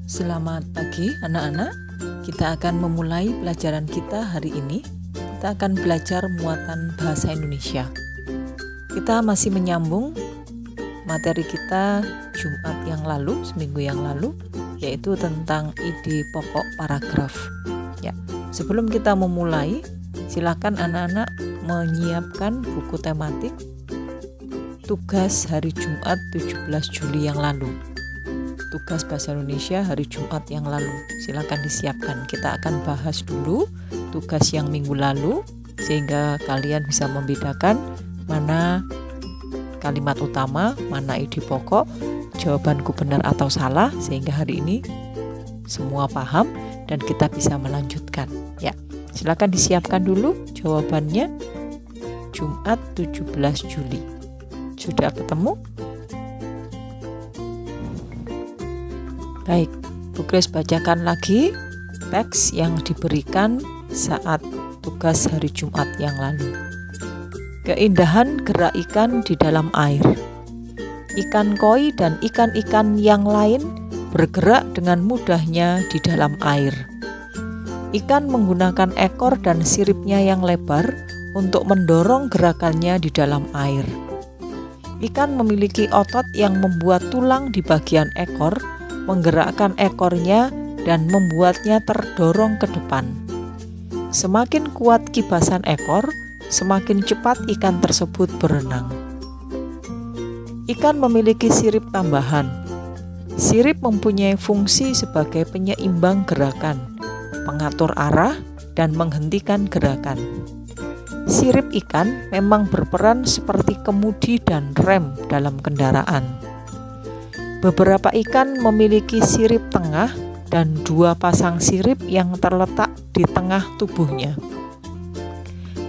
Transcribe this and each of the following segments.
Selamat pagi anak-anak. Kita akan memulai pelajaran kita hari ini. Kita akan belajar muatan bahasa Indonesia. Kita masih menyambung materi kita Jumat yang lalu, seminggu yang lalu, yaitu tentang ide pokok paragraf. Ya, sebelum kita memulai, silakan anak-anak menyiapkan buku tematik tugas hari Jumat 17 Juli yang lalu. Tugas bahasa Indonesia hari Jumat yang lalu. Silakan disiapkan. Kita akan bahas dulu tugas yang minggu lalu sehingga kalian bisa membedakan mana kalimat utama, mana ide pokok, jawabanku benar atau salah, sehingga hari ini semua paham dan kita bisa melanjutkan. Ya, silakan disiapkan dulu jawabannya Jumat 17 Juli. Sudah ketemu? Baik, Bu Grace bacakan lagi teks yang diberikan saat tugas hari Jumat yang lalu. Keindahan gerak ikan di dalam air. Ikan koi dan ikan-ikan yang lain bergerak dengan mudahnya di dalam air. Ikan menggunakan ekor dan siripnya yang lebar untuk mendorong gerakannya di dalam air. Ikan memiliki otot yang membuat tulang di bagian ekor menggerakkan ekornya dan membuatnya terdorong ke depan. Semakin kuat kibasan ekor, semakin cepat ikan tersebut berenang. Ikan memiliki sirip tambahan. Sirip mempunyai fungsi sebagai penyeimbang gerakan, pengatur arah, dan menghentikan gerakan. Sirip ikan memang berperan seperti kemudi dan rem dalam kendaraan. Beberapa ikan memiliki sirip tengah dan 2 pasang sirip yang terletak di tengah tubuhnya.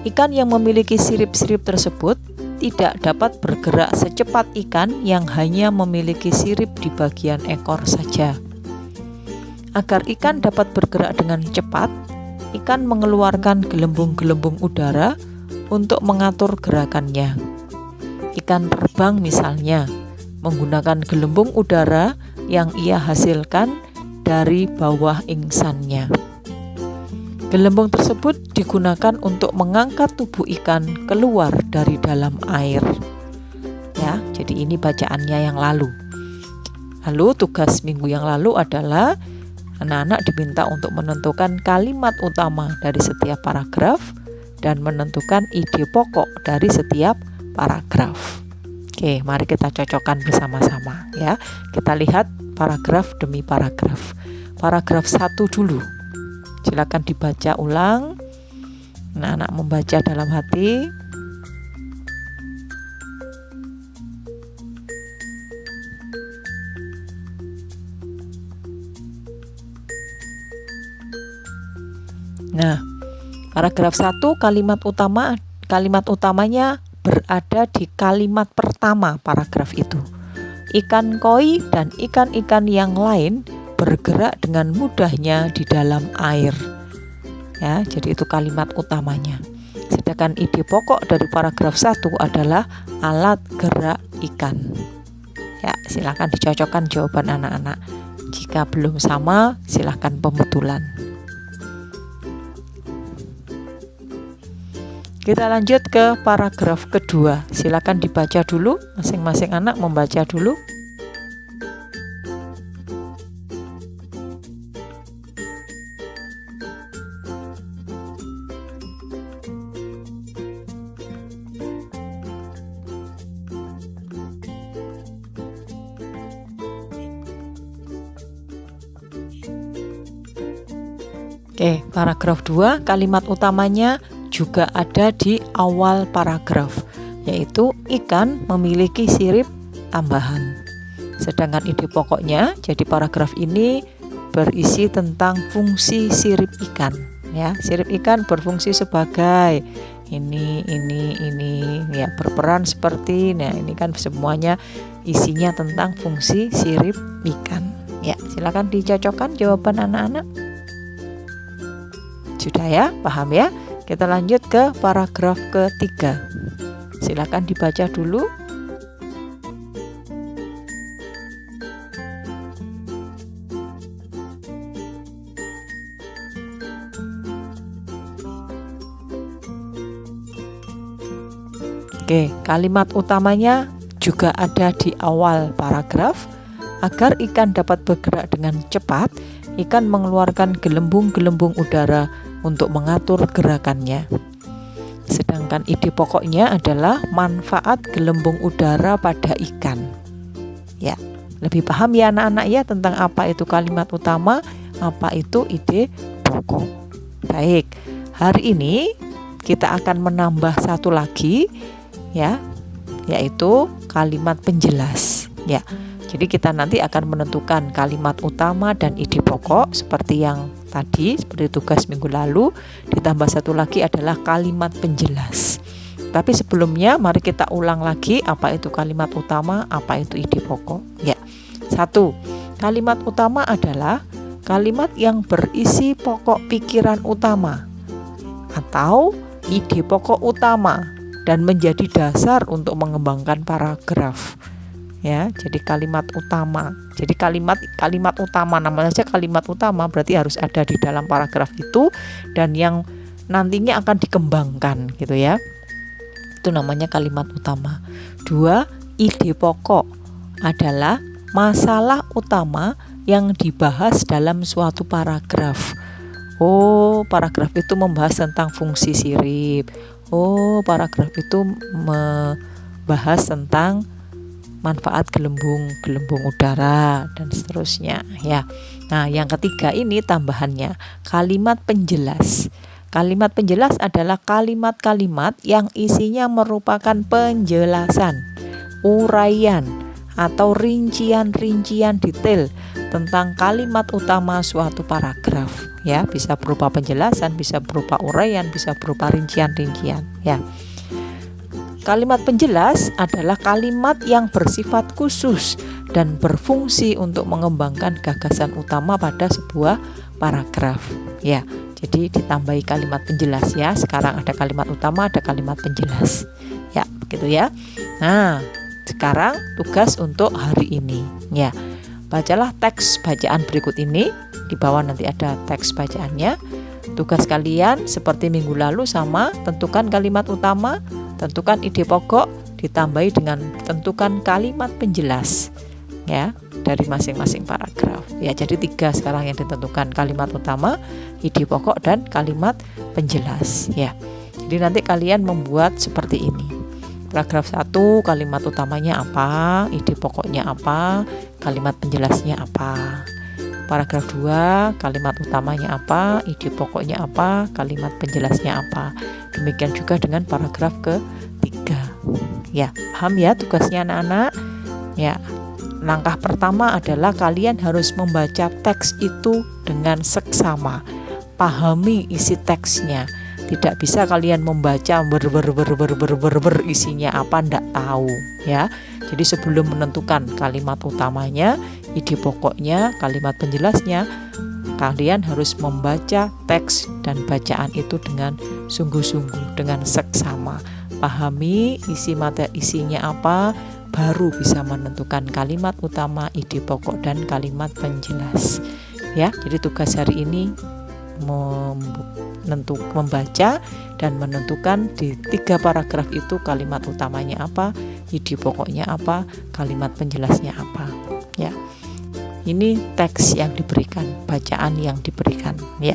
Ikan yang memiliki sirip-sirip tersebut tidak dapat bergerak secepat ikan yang hanya memiliki sirip di bagian ekor saja. Agar ikan dapat bergerak dengan cepat, ikan mengeluarkan gelembung-gelembung udara untuk mengatur gerakannya. Ikan terbang misalnya menggunakan gelembung udara yang ia hasilkan dari bawah ingsannya. Gelembung tersebut digunakan untuk mengangkat tubuh ikan keluar dari dalam air. Ya, jadi ini bacaannya yang lalu. Lalu tugas minggu yang lalu adalah anak-anak diminta untuk menentukan kalimat utama dari setiap paragraf dan menentukan ide pokok dari setiap paragraf. Oke, mari kita cocokkan bersama-sama ya. Kita lihat paragraf demi paragraf. Paragraf 1 dulu. Silakan dibaca ulang. Anak-anak membaca dalam hati. Nah, paragraf 1 kalimat utamanya berada di kalimat pertama paragraf itu. Ikan koi dan ikan-ikan yang lain bergerak dengan mudahnya di dalam air. Ya, jadi itu kalimat utamanya. Sedangkan ide pokok dari paragraf 1 adalah alat gerak ikan. Ya, silakan dicocokkan jawaban anak-anak. Jika belum sama, silakan pembetulan. Kita lanjut ke paragraf kedua. Silakan dibaca dulu, masing-masing anak membaca dulu. Oke, paragraf 2, kalimat utamanya juga ada di awal paragraf, yaitu ikan memiliki sirip tambahan. Sedangkan ide pokoknya, jadi paragraf ini berisi tentang fungsi sirip ikan. Ya, sirip ikan berfungsi sebagai ini, ya, berperan seperti, nah ini kan semuanya isinya tentang fungsi sirip ikan. Ya, silakan dicocokkan jawaban anak-anak. Sudah ya, paham ya? Kita lanjut ke paragraf ketiga. Silakan dibaca dulu. Oke, kalimat utamanya juga ada di awal paragraf. Agar ikan dapat bergerak dengan cepat, ikan mengeluarkan gelembung-gelembung udara untuk mengatur gerakannya. Sedangkan ide pokoknya adalah manfaat gelembung udara pada ikan. Ya, lebih paham ya anak-anak ya tentang apa itu kalimat utama, apa itu ide pokok. Baik, hari ini kita akan menambah satu lagi ya, yaitu kalimat penjelas ya. Jadi kita nanti akan menentukan kalimat utama dan ide pokok seperti yang tadi, seperti tugas minggu lalu. Ditambah satu lagi adalah kalimat penjelas. Tapi sebelumnya mari kita ulang lagi apa itu kalimat utama, apa itu ide pokok. Ya. 1. Kalimat utama adalah kalimat yang berisi pokok pikiran utama atau ide pokok utama dan menjadi dasar untuk mengembangkan paragraf. Ya, jadi kalimat utama. Jadi kalimat utama, namanya saja kalimat utama, berarti harus ada di dalam paragraf itu dan yang nantinya akan dikembangkan gitu ya. Itu namanya kalimat utama. 2. Ide pokok adalah masalah utama yang dibahas dalam suatu paragraf. Oh, paragraf itu membahas tentang fungsi sirip. Oh, paragraf itu membahas tentang manfaat gelembung udara dan seterusnya ya. Nah, yang ketiga ini tambahannya kalimat penjelas. Kalimat penjelas adalah kalimat-kalimat yang isinya merupakan penjelasan, uraian atau rincian-rincian detail tentang kalimat utama suatu paragraf ya. Bisa berupa penjelasan, bisa berupa uraian, bisa berupa rincian-rincian ya. Kalimat penjelas adalah kalimat yang bersifat khusus dan berfungsi untuk mengembangkan gagasan utama pada sebuah paragraf. Ya, jadi ditambahi kalimat penjelas ya. Sekarang ada kalimat utama, ada kalimat penjelas. Ya, begitu ya. Nah, sekarang tugas untuk hari ini. Ya, bacalah teks bacaan berikut ini. Di bawah nanti ada teks bacaannya. Tugas kalian seperti minggu lalu sama, tentukan kalimat utama, tentukan ide pokok, ditambahi dengan tentukan kalimat penjelas ya dari masing-masing paragraf. Ya, jadi 3 sekarang yang ditentukan, kalimat utama, ide pokok dan kalimat penjelas ya. Jadi nanti kalian membuat seperti ini. Paragraf 1 kalimat utamanya apa, ide pokoknya apa, kalimat penjelasnya apa. Paragraf 2 kalimat utamanya apa, ide pokoknya apa, kalimat penjelasnya apa. Demikian juga dengan paragraf ke-3. Ya, paham ya tugasnya anak-anak? Ya. Langkah pertama adalah kalian harus membaca teks itu dengan seksama. Pahami isi teksnya. Tidak bisa kalian membaca isinya apa ndak tahu ya. Jadi sebelum menentukan kalimat utamanya, ide pokoknya, kalimat penjelasnya, kalian harus membaca teks dan bacaan itu dengan sungguh-sungguh, dengan seksama. Pahami isi materi isinya apa, baru bisa menentukan kalimat utama, ide pokok dan kalimat penjelas. Ya, jadi tugas hari ini membaca dan menentukan di 3 paragraf itu kalimat utamanya apa, ide pokoknya apa, kalimat penjelasnya apa. Ya. Ini teks yang diberikan, bacaan yang diberikan ya.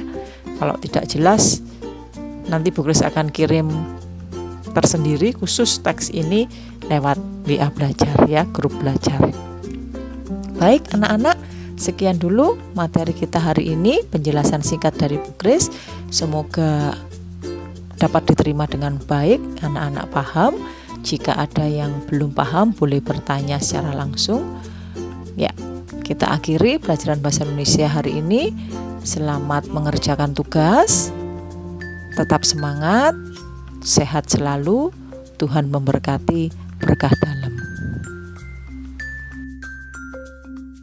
Kalau tidak jelas nanti Bu Kris akan kirim tersendiri khusus teks ini lewat WA belajar ya, grup belajar. Baik anak-anak, sekian dulu materi kita hari ini, penjelasan singkat dari Bu Kris. Semoga dapat diterima dengan baik, anak-anak paham. Jika ada yang belum paham boleh bertanya secara langsung. Ya, kita akhiri pelajaran bahasa Indonesia hari ini. Selamat mengerjakan tugas. Tetap semangat, sehat selalu. Tuhan memberkati, berkah